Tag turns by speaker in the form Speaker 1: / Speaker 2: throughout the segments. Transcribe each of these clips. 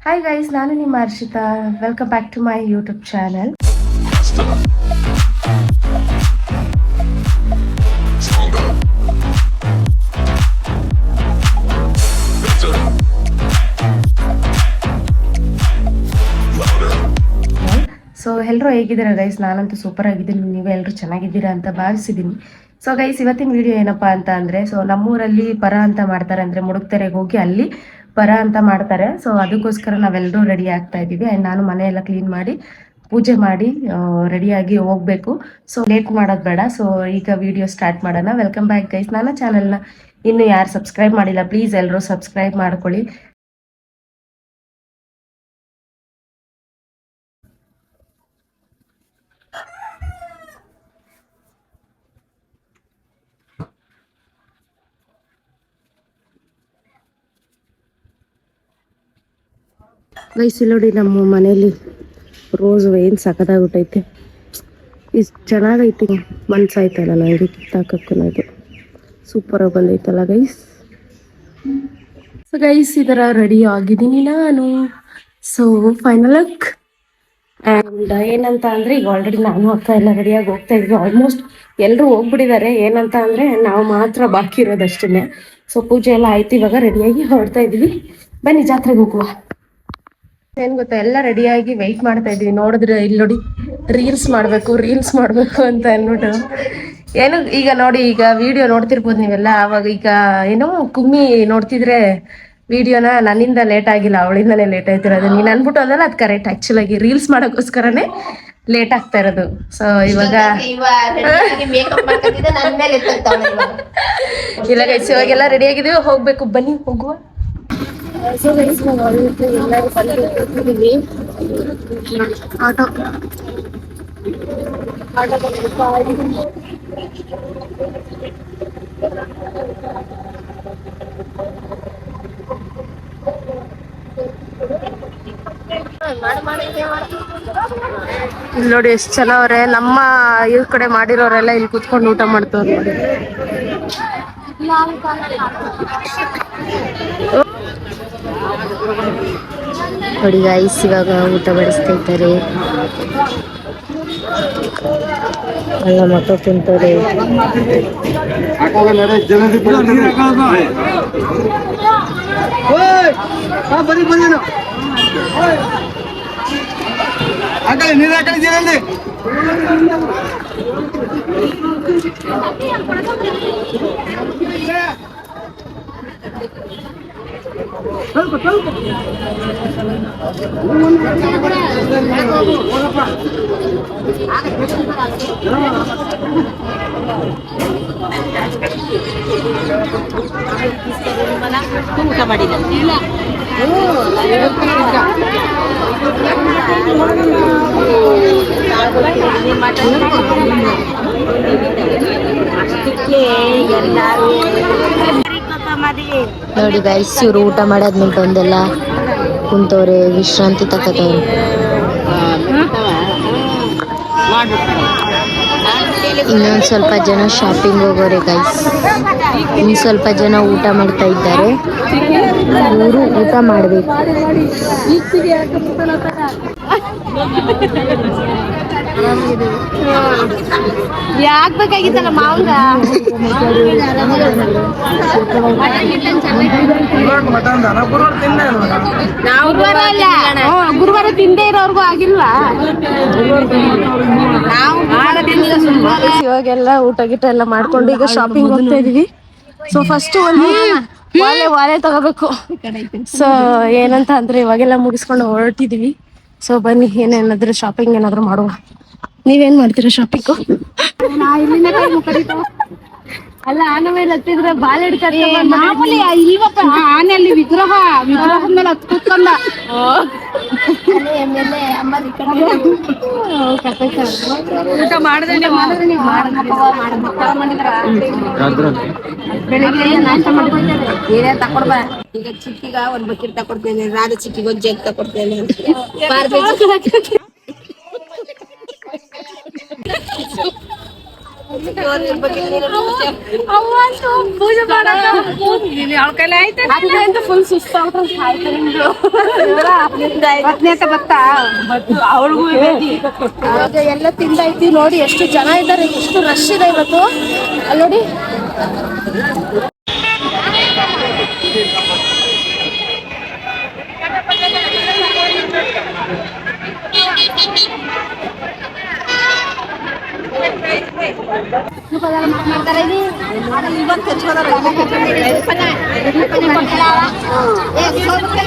Speaker 1: Hi guys, ನಾನು ನಿಮ್ಮ Harshita. Welcome back to my YouTube channel. So ಎಲ್ಲರೂ ಹೇಗಿದ್ದೀರಾ ಗೈಸ್? ನಾನಂತೂ ಸೂಪರ್ ಆಗಿದ್ದೀನಿ. ನೀವೆಲ್ಲರೂ ಚೆನ್ನಾಗಿದ್ದೀರಾ ಅಂತ ಭಾವಿಸಿದ್ದೀನಿ. ಸೊ ಗೈಸ್, ಇವತ್ತಿನ ವಿಡಿಯೋ ಏನಪ್ಪಾ ಅಂತ ಅಂದರೆ, ಸೊ ನಮ್ಮೂರಲ್ಲಿ ಪರ ಅಂತ ಮಾಡ್ತಾರೆ, ಅಂದರೆ ಮುಡುಕ್ತೆರೆಗೆ ಹೋಗಿ ಅಲ್ಲಿ ಪರ ಅಂತ ಮಾಡ್ತಾರೆ. ಸೊ ಅದಕ್ಕೋಸ್ಕರ ನಾವೆಲ್ಲರೂ ರೆಡಿ ಆಗ್ತಾ ಇದ್ದೀವಿ. ಆ್ಯಂಡ್ ನಾನು ಮನೆಯೆಲ್ಲ ಕ್ಲೀನ್ ಮಾಡಿ ಪೂಜೆ ಮಾಡಿ ರೆಡಿಯಾಗಿ ಹೋಗಬೇಕು. ಸೊ ಲೇಟ್ ಮಾಡೋದು ಬೇಡ. ಸೊ ಈಗ ವಿಡಿಯೋ ಸ್ಟಾರ್ಟ್ ಮಾಡೋಣ. Welcome back guys. ನನ್ನ ಚಾನಲ್ನ ಇನ್ನು ಯಾರು ಸಬ್ಸ್ಕ್ರೈಬ್ ಮಾಡಿಲ್ಲ, ಪ್ಲೀಸ್ ಎಲ್ಲರೂ ಸಬ್ಸ್ಕ್ರೈಬ್ ಮಾಡ್ಕೊಳ್ಳಿ. ಗೈಸ್ ನೋಡಿ, ನಮ್ಮ ಮನೇಲಿ ರೋಸ್ ಏನು ಸಖತ್ತಾಗ್ಬಿಟ್ಟೈತೆ. ಇಷ್ಟು ಚೆನ್ನಾಗೈತಿ, ಮನ್ಸಾಯ್ತಲ್ಲ ನನಗೆ ಕಿತ್ತಾಕಕ್ಕೂ. ಇದು ಸೂಪರಾಗಿ ಬಂದೈತಲ್ಲ ಗೈಸ್. ಸೊ ಗೈಸ್, ಈ ಥರ ರೆಡಿ ಆಗಿದ್ದೀನಿ ನಾನು. So final look. ಆ್ಯಂಡ್ ಏನಂತ ಅಂದರೆ, ಈಗ ಆಲ್ರೆಡಿ ನಾನು ಅಕ್ಕ ಎಲ್ಲ ರೆಡಿಯಾಗಿ ಹೋಗ್ತಾ ಇದ್ವಿ. ಆಲ್ಮೋಸ್ಟ್ ಎಲ್ಲರೂ ಹೋಗ್ಬಿಟ್ಟಿದ್ದಾರೆ. ಏನಂತ ಅಂದರೆ, ನಾವು ಮಾತ್ರ ಬಾಕಿ ಇರೋದಷ್ಟೇ. ಸೊ ಪೂಜೆ ಎಲ್ಲ ಆಯ್ತು, ಇವಾಗ ರೆಡಿಯಾಗಿ ಹೊರಡ್ತಾ ಇದ್ವಿ. ಬನ್ನಿ ಜಾತ್ರೆಗೆ ಹೋಗುವ. ಏನ್ ಗೊತ್ತಾ, ಎಲ್ಲ ರೆಡಿಯಾಗಿ ವೆಯ್ಟ್ ಮಾಡ್ತಾ ಇದ್ವಿ. ನೋಡಿದ್ರೆ ಇಲ್ಲಿ ನೋಡಿ, ರೀಲ್ಸ್ ಮಾಡಬೇಕು ಅಂತ ಅಂದ್ಬಿಟ್ಟು ಏನು, ಈಗ ನೋಡಿ, ಈಗ ವಿಡಿಯೋ ನೋಡ್ತಿರ್ಬೋದು ನೀವೆಲ್ಲ. ಅವಾಗ ಈಗ ಏನೋ ಕುಮ್ಮಿ ನೋಡ್ತಿದ್ರೆ ವಿಡಿಯೋನ ನನ್ನಿಂದ ಲೇಟ್ ಆಗಿಲ್ಲ, ಅವಳಿಂದನೇ ಲೇಟ್ ಆಯ್ತಿರೋದು. ನೀನು ಅನ್ಬಿಟ್ಟು ಅದಲ್ಲ, ಅದು ಕರೆಕ್ಟ್. ಆ್ಯಕ್ಚುಲಾಗಿ ರೀಲ್ಸ್ ಮಾಡೋಕ್ಕೋಸ್ಕರನೇ ಲೇಟ್ ಆಗ್ತಾ ಇರೋದು. ಸೊ ಇವಾಗ ಇಲ್ಲ ಗೈಸ್, ಇವಾಗೆಲ್ಲ ರೆಡಿ ಆಗಿದೀವಿ, ಹೋಗ್ಬೇಕು. ಬನ್ನಿ ಹೋಗುವ. ಸೊ ಗೈಸ್, ನಾವು ಎಲ್ಲರೂ ಬಂದಿದ್ದೀವಿ. ಆಟೋ ಇಲ್ಲಿ ನೋಡಿ ಎಷ್ಟು ಜನ ಅವ್ರೆ. ನಮ್ಮ ಇವ್ರ ಕಡೆ ಮಾಡಿರೋರೆಲ್ಲ ಇಲ್ಲಿ ಕುತ್ಕೊಂಡು ಊಟ ಮಾಡ್ತವ್ರೆ ನೋಡಿ. ನೋಡಿ ಗೈಸ್, ಇವಾಗ ಊಟ ಬಡಿಸ್ತಾ ಇದ್ದಾರೆ. ಎಲ್ಲ ಮಕ್ಕಳು ತಿಂತಾರೆ. ಊಟ ಮಾಡಿಲ್ಲ ನೋಡಿ ಗೈಸ್, ಇವ್ರು ಊಟ ಮಾಡಾದ್ಮೇಲೆ ಬಂದೆಲ್ಲ ಕುಂತವ್ರೆ, ವಿಶ್ರಾಂತಿ ತಗೋತವ್ರೆ. ಇನ್ನೊಂದು ಸ್ವಲ್ಪ ಜನ ಶಾಪಿಂಗ್ ಹೋಗೋರೆ ಗೈಸ್. ಇನ್ನು ಸ್ವಲ್ಪ ಜನ ಊಟ ಮಾಡ್ತಾ ಇದ್ದಾರೆ. ಇವರು ಊಟ ಮಾಡಬೇಕು. ಯಾಕಬೇಕಾಗಿತ್ತಲ್ಲ ಮಾವಂಗ. ಗುರುವಾರ ತಿಂದೇ ಇರೋರ್ಗು ಆಗಿಲ್ವಾ? ಇವಾಗೆಲ್ಲ ಊಟ ಗಿಟ ಎಲ್ಲ ಮಾಡ್ಕೊಂಡು ಈಗ ಶಾಪಿಂಗ್ ಹೋಗ್ತಾ ಇದೀವಿ. ಸೊ ಫಸ್ಟ್ ಒಂದು ವಾಲೆ ತಗೋಬೇಕು. ಸೊ ಏನಂತ ಅಂದ್ರೆ, ಇವಾಗೆಲ್ಲ ಮುಗಿಸ್ಕೊಂಡು ಹೊರಟಿದೀವಿ. ಸೊ ಬನ್ನಿ, ಏನೇನಾದ್ರೂ ಶಾಪಿಂಗ್ ಏನಾದ್ರು ಮಾಡುವ. ನೀವೇನ್ ಮಾಡ್ತೀರಾ ಶಾಪಿಂಗು? ಅಲ್ಲ, ಆನೆ ಮೇಲೆ ಹತ್ತಿದ್ರೆ ಬಾಲ್ ಹಿಡ್ತಾರೆ. ಆನೆ ಅಲ್ಲಿ ವಿಗ್ರಹ ಮೇಲೆ ಹತ್ ಕೂತ್ಕೊಂಡ. ಊಟ ಮಾಡಿದ್ರೆ ಬೆಳಿಗ್ಗೆ ನಾಷ್ಟ ಮಾಡಿದ್ರೆ ಏನೇನ್ ತಕೊಡ್ಬ. ಈಗ ಚಿಕ್ಕಿಗ ಒಂದ್ ಬಕೆಟ್ ತಕೊಡ್ತೇನೆ, ರಾಧ ಚಿಕ್ಕಿಗೆ ಒಂದ್ ಜಗ್ ತಕೊಡ್ತೇನೆ. ಪೂಜೆ ಮಾಡಕ್ಕೆ ಫುಲ್ ಸುಸ್ತ ಅವಳಿಗೂ ಎಲ್ಲ ತಿಂದೈತಿ ನೋಡಿ. ಎಷ್ಟು ಜನ ಇದ್ದಾರೆ, ಎಷ್ಟು ರಶ್ ಇದೆ ಇವತ್ತು. ಅಲ್ಲಿ ನೋಡಿ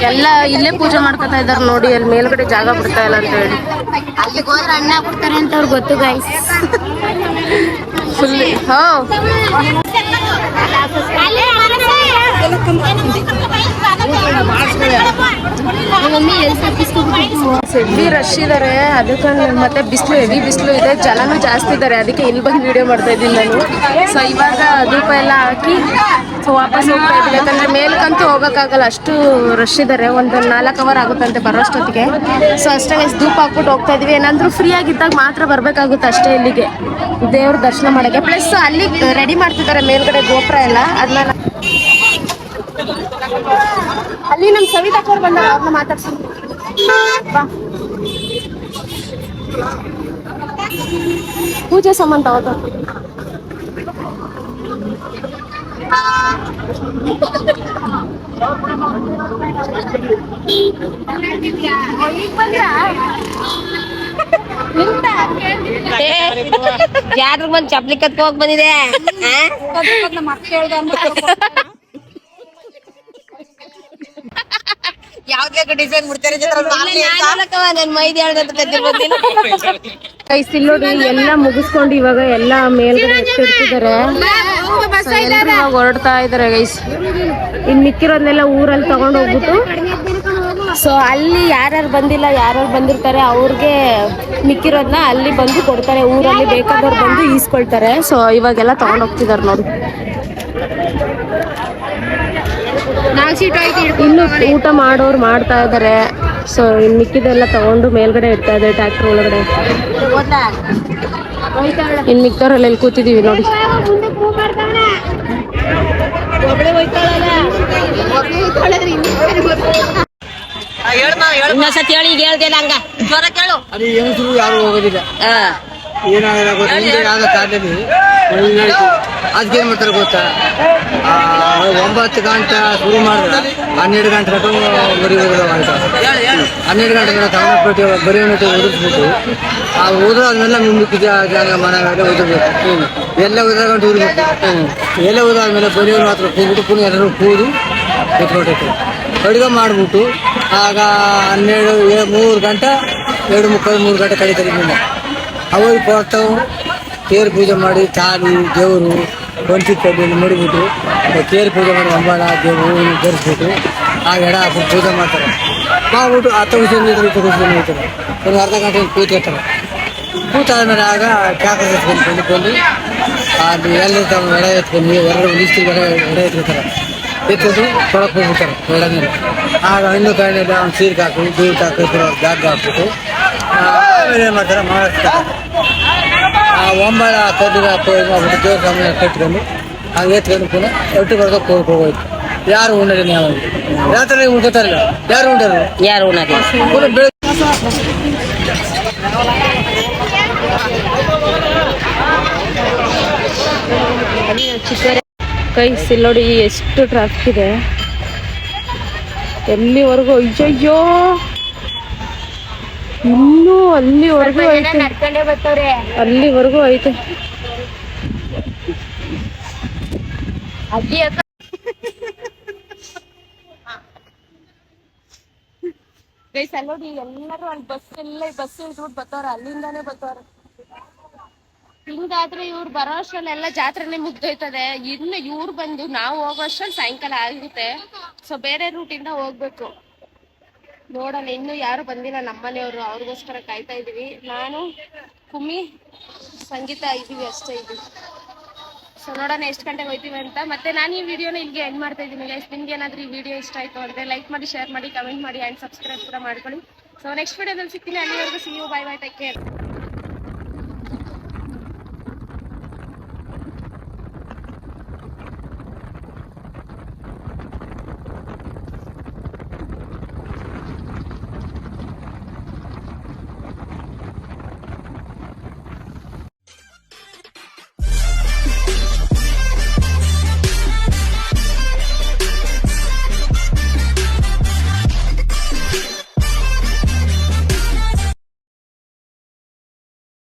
Speaker 1: ಎಲ್ಲ ಇಲ್ಲೇ ಪೂಜೆ ಮಾಡ್ಕೊತಾ ಇದಾರೆ ನೋಡಿ. ಅಲ್ಲಿ ಮೇಲ್ಗಡೆ ಜಾಗ ಬಿಡ್ತಾ ಇಲ್ಲ ಅಂತ ಹೇಳಿ
Speaker 2: ಅಲ್ಲಿಗೆ ಹೋದ್ರೆ ಅಣ್ಣ ಬಿಡ್ತಾರೆ ಅಂತ ಅವ್ರಿಗೆ ಗೊತ್ತು ಗೈಸ್.
Speaker 1: ಫುಲ್ ಹೆವಿ ರಶ್ ಇದಾರೆ. ಅದಕ್ಕೆ ಮತ್ತೆ ಬಿಸಿಲು, ಹೆವಿ ಬಿಸಿಲು ಇದೆ, ಜನನೂ ಜಾಸ್ತಿ ಇದ್ದಾರೆ. ಅದಕ್ಕೆ ಇಲ್ಲಿ ಬಂದು ವಿಡಿಯೋ ಮಾಡ್ತಾ ಇದ್ದೀನಿ ನಾನು. ಸೊ ಇವಾಗ ಧೂಪ ಎಲ್ಲ ಹಾಕಿ ಸೊ ವಾಪಸ್ ಹೋಗ್ತಾ ಇದ್ದೀವಿ. ಯಾಕಂದ್ರೆ ಮೇಲ್ಕಂತೂ ಹೋಗೋಕ್ಕಾಗಲ್ಲ, ಅಷ್ಟು ರಶ್ ಇದ್ದಾರೆ. ಒಂದು 4 ಅವರ್ ಆಗುತ್ತಂತೆ ಬರೋಷ್ಟೊತ್ತಿಗೆ. ಸೊ ಅಷ್ಟೇ ಧೂಪ ಹಾಕ್ಬಿಟ್ಟು ಹೋಗ್ತಾ ಇದೀವಿ. ಏನಾದರೂ ಫ್ರೀ ಆಗಿದ್ದಾಗ ಮಾತ್ರ ಬರ್ಬೇಕಾಗುತ್ತೆ ಅಷ್ಟೇ ಇಲ್ಲಿಗೆ ದೇವ್ರ ದರ್ಶನ ಮಾಡಕ್ಕೆ. ಪ್ಲಸ್ ಅಲ್ಲಿ ರೆಡಿ ಮಾಡ್ತಿದ್ದಾರೆ ಮೇಲ್ಗಡೆ ಗೋಪುರ ಎಲ್ಲ. ಅದನ್ನ ಅಲ್ಲಿ ನಮ್ ಸವಿತಾಕೋರ್ ಬಂದಾರ, ಅವ್ರನ್ನ ಮಾತಾಡ್ಸಿ ಪೂಜೆ ಸಂಬಂಧ ಹೌದು.
Speaker 2: ಯಾರು ಬಂದ್ ಚಪ್ಲಿ ಕತ್ಕ ಹೋಗ್ ಬಂದಿದೆ. ಯಾವ್ದೇ ಡಿಸೈನ್ ಮುಡ್ತಾರೆ ನನ್ ಮೈದಿ
Speaker 1: ಕೈಸಿ ನೋಡಿ ಎಲ್ಲ ಮುಗಿಸ್ಕೊಂಡು ಇವಾಗ ಎಲ್ಲ ಮೇಲ್ಗಡೆ ಎತ್ತಿರ್ತಿದ್ದಾರೆ. ಹೊರಡ್ತಾ ಇದಾರೆ ಗೈಸ್. ಇನ್ ಮಿಕ್ಕಿರೋದ್ನೆಲ್ಲ ಊರಲ್ಲಿ ತಗೊಂಡ್ ಹೋಗ್ಬಿಟ್ಟು ಸೊ ಅಲ್ಲಿ ಯಾರ್ಯಾರು ಬಂದಿಲ್ಲ, ಯಾರ್ಯಾರು ಬಂದಿರ್ತಾರೆ ಅವ್ರಿಗೆ ಮಿಕ್ಕಿರೋದ್ನ ಅಲ್ಲಿ ಬಂದು ಕೊಡ್ತಾರೆ. ಊರಲ್ಲಿ ಬೇಕಾದವ್ರು ಬಂದು ಈಸ್ಕೊಳ್ತಾರೆ. ಸೊ ಇವಾಗೆಲ್ಲ ತಗೊಂಡ್ ಹೋಗ್ತಿದಾರೆ ನೋಡಿ. ಇನ್ನು ಊಟ ಮಾಡೋರು ಮಾಡ್ತಾ ಇದಾರೆ. ಸೊ ಇನ್ ಮಿಕ್ಕಿದೆಲ್ಲ ತಗೊಂಡು ಮೇಲ್ಗಡೆ ಇಡ್ತಾ ಇದ್ದಾರೆ ಟ್ರ್ಯಾಕ್ಟರ್ ಒಳಗಡೆ. ಇನ್ ಮಿಕ್ಕವರಲ್ಲಿ ಎಲ್ಲಿ ಕೂತಿದೀವಿ ನೋಡಿ.
Speaker 2: ಇನ್ನೊಂದ್ಸತಿ ಹೇಳಿ, ಈಗ ಹೇಳ್ದೇಲ್ಲ ಹಂಗ ಜ್ವರ ಕೇಳು.
Speaker 3: ಅದು ಹೆಂಗಸರು ಯಾರು ಹೋಗೋದಿಲ್ಲ. ಅದಕ್ಕೇನ್ ಮಾಡ್ತಾರೆ ಗೊತ್ತಾ, 9 ಗಂಟೆ ಶುರು ಮಾಡಿದ್ರೆ 12 ಗಂಟೆ ಬರೀ ಹೋಗೋದು ಮಾಡ್ತಾರೆ. 12 ಗಂಟೆ ತಗೊಂಡ್ಬಿಟ್ಟು ಬರೀ ಉದುರಿಸ್ಬಿಟ್ಟು ಆ ಉದಾದ್ಮೇಲೆ ಮಿಕ್ಕಿದ ಜಾಗ ಮನೆ ಉದುರ್ಬೇಕು. ಎಲ್ಲ ಉದಾಗಂಟು ಉದುರ್ಬೇಕು. ಎಲ್ಲ ಉದಾದ್ಮೇಲೆ ಬರೀವ್ರು ಮಾತ್ರ ಕೂಗ್ಬಿಟ್ಟು ಪುನಃ ಎಲ್ಲರೂ ಕೂದು ಎತ್ಕೊಟ್ಟೈತೆ ಅಡುಗೆ ಮಾಡಿಬಿಟ್ಟು ಆಗ 3 ಗಂಟೆ 2:30 ಗಂಟೆ ಕಳೀತಾರೆ. ಇಲ್ಲಿಂದ ಅವ್ರಿಗೆ ಕೊಡ್ತಾವು ತೇರು ಪೂಜೆ ಮಾಡಿ ತಾಲಿ ದೇವರು ಒಂಟಿ ಕಡ್ಡಿಯಲ್ಲಿ ಮಡಿಬಿಟ್ಟು ತೇರು ಪೂಜೆ ಮಾಡಿ ಅಂಬಾಳ ದೇವರು ಧರಿಸ್ಬಿಟ್ಟು ಆ ಎಡ ಹಾಕ್ಬಿಟ್ಟು ಪೂಜೆ ಮಾಡ್ತಾರೆ. ಮಾಡ್ಬಿಟ್ಟು 10 ನಿಮಿಷ ಹೋಗ್ತಾರೆ. ಒಂದು ಅರ್ಧ ಗಂಟೆ ಕೂತಿರ್ತಾರೆ. ಕೂತಾದ್ಮೇಲೆ ಆಗ ಟ್ಯಾಕ್ಟರ್ ಎತ್ಕೊಂಡು ಅಲ್ಲಿ ಎಲ್ಲ ಎಡ ಎತ್ಕೊಂಡು 2 ಇಷ್ಟು ಎಡ ಎತ್ಕೊತಾರೆ. ಎತ್ಕೊಂಡು ತೊಳಕ್ಕೆ ಹೋಗ್ಬಿಡ್ತಾರೆ ಎಡ ಮೇಲೆ. ಆಗ ಇನ್ನೂ ಕೈಯಲ್ಲಿ ಅವ್ನು ಸೀರ್ಗೆ ಹಾಕಿ ದೂರ ಹಾಕಿದ್ರು ಜಾಗ ಹಾಕ್ಬಿಟ್ಟು ಆಮೇಲೆ ಏನು ಮಾಡ್ತಾರೆ ಮಾಡಿಸ್ತಾರೆ. ಆ ಒಂಬಳ ಕದ್ದಿನ ಮಾಡ್ಬಿಟ್ಟು ದೇವ್ರ ಸಾಮಾನ್ಯ ಕಟ್ಕೊಂಡು ಹಂಗೆ ಎತ್ಕೊಂಡು ಪುನಃ ಒಟ್ಟು ಬರ್ದಕ್ಕೆ ಹೋಗೋಯ್ತು. ಯಾರು ಉಣ್ಣರಿ ನಾವು ರಾತ್ರಿ ಉಣ್ಕೋತಾರಲ್ಲ, ಯಾರು ಉಂಟಾರ
Speaker 2: ಯಾರು ಉಣ್ಣೋದು
Speaker 3: ಪುನಃ ಬೆಳಗ್ಗೆ
Speaker 1: ಕೈಸಿ ನೋಡಿ ಎಷ್ಟು ಟ್ರಾಫಿಕ್ ಇದೆ. ಎಲ್ಲಿವರೆಗೂ ಅಯ್ಯಯ್ಯೋ ಇನ್ನೂ ಅಲ್ಲಿವರೆಗೂ ಐತೆ, ಅಲ್ಲಿವರೆಗೂ ಐತೆ. ಗೈಸ್ ಅಲ್ಲಿ ನೋಡಿ ಎಲ್ಲರೂ ಅಲ್ಲಿ ಬಸ್ ಇಟ್ಬಿಟ್ಟು ಬರ್ತಾರ, ಅಲ್ಲಿಂದಾನೇ ಬರ್ತಾರ. ಹಿಂಗಾದ್ರೆ ಇವ್ರು ಬರೋ ಅಷ್ಟ್ರಲ್ಲೆಲ್ಲ ಜಾತ್ರೆನೇ ಮುಗ್ದೋಯ್ತದೆ. ಇನ್ನು ಇವ್ರು ಬಂದು ನಾವು ಹೋಗೋ ಅಷ್ಟ್ರಲ್ಲಿ ಸಾಯಂಕಾಲ ಆಗುತ್ತೆ. ಸೊ ಬೇರೆ ರೂಟಿಂದ ಹೋಗ್ಬೇಕು. ನೋಡೋಣ, ಇನ್ನು ಯಾರು ಬಂದಿಲ್ಲ ನಮ್ಮನೆಯವರು, ಅವ್ರಿಗೋಸ್ಕರ ಕಾಯ್ತಾ ಇದೀವಿ. ನಾನು ಕುಮ್ಮಿ ಸಂಗೀತ ಇದೀವಿ ಅಷ್ಟೇ ಇದೀವಿ. ಸೊ ನೋಡೋಣ ಎಷ್ಟು ಗಂಟೆಗೆ ಹೋಗ್ತೀವಿ ಅಂತ. ಮತ್ತೆ ನಾನು ಈ ವಿಡಿಯೋನ ಇಲ್ಲಿಗೆ ಎಂಡ್ ಮಾಡ್ತಾ ಇದ್ದೀನಿ ಗೈಸ್. ನಿಮ್ಗೆ ಏನಾದ್ರೂ ಈ ವಿಡಿಯೋ ಇಷ್ಟ ಆಯ್ತು ಅಂದ್ರೆ ಲೈಕ್ ಮಾಡಿ, ಶೇರ್ ಮಾಡಿ, ಕಮೆಂಟ್ ಮಾಡಿ ಅಂಡ್ ಸಬ್ಸ್ಕ್ರೈಬ್ ಕೂಡ ಮಾಡ್ಕೊಳ್ಳಿ. ಸೊ ನೆಕ್ಸ್ಟ್ ವಿಡಿಯೋದಲ್ಲಿ ಸಿಗ್ತೀನಿ. ಅಲ್ಲಿವರೆಗೂ see you, bye bye, take care.